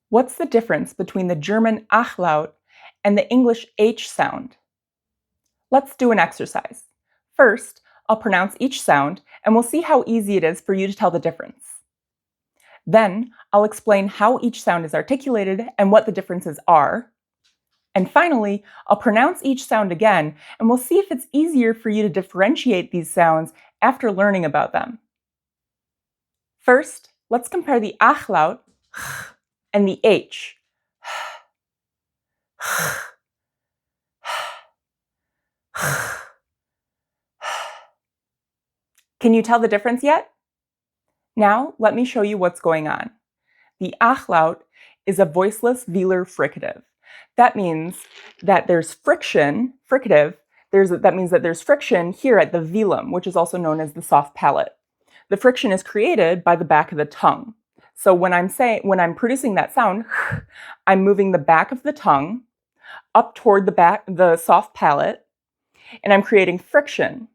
What's the difference between the German Ach-Laut and the English H sound? Let's do an exercise. First, I'll pronounce each sound and we'll see how easy it is for you to tell the difference. Then, I'll explain how each sound is articulated and what the differences are. And finally, I'll pronounce each sound again and we'll see if it's easier for you to differentiate these sounds after learning about them. First, let's compare the Ach-Laut and the H. Can you tell the difference yet? Now, let me show you what's going on. The Ach-Laut is a voiceless velar fricative. That means that there's friction, that means that there's friction here at the velum, which is also known as the soft palate. The friction is created by the back of the tongue. So when I'm producing that sound, I'm moving the back of the tongue up toward the soft palate, and I'm creating friction.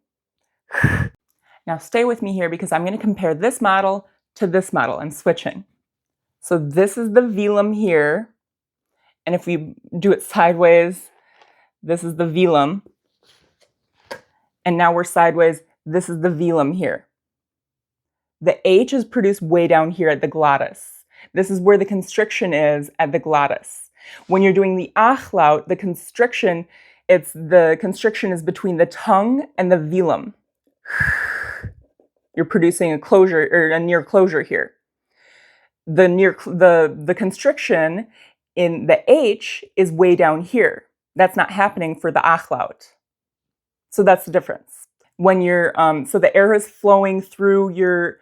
Now stay with me here because I'm going to compare this model to this model. I'm switching. So this is the velum here, and if we do it sideways, this is the velum, and now we're sideways, this is the velum here. The H is produced way down here at the glottis. This is where the constriction is at the glottis. When you're doing the Ach-Laut, the constriction is between the tongue and the velum. You're producing a closure or a near closure here. The constriction in the H is way down here. That's not happening for the Ach-Laut. So that's the difference. When you're so the air is flowing through your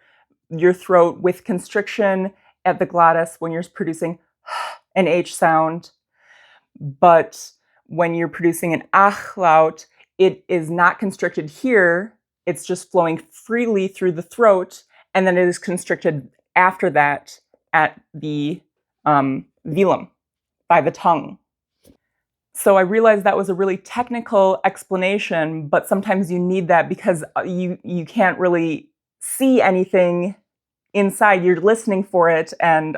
throat with constriction at the glottis when you're producing an H sound, but when you're producing an Ach-Laut, it is not constricted here. It's just flowing freely through the throat, and then it is constricted after that at the velum by the tongue. So I realized that was a really technical explanation, but sometimes you need that because you can't really see anything inside. You're listening for it, and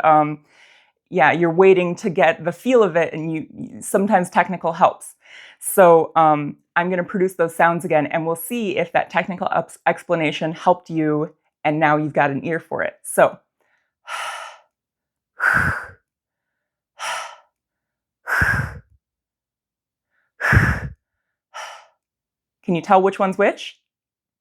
you're waiting to get the feel of it, and sometimes technical helps. So I'm going to produce those sounds again, and we'll see if that technical explanation helped you, and now you've got an ear for it. So. Can you tell which one's which?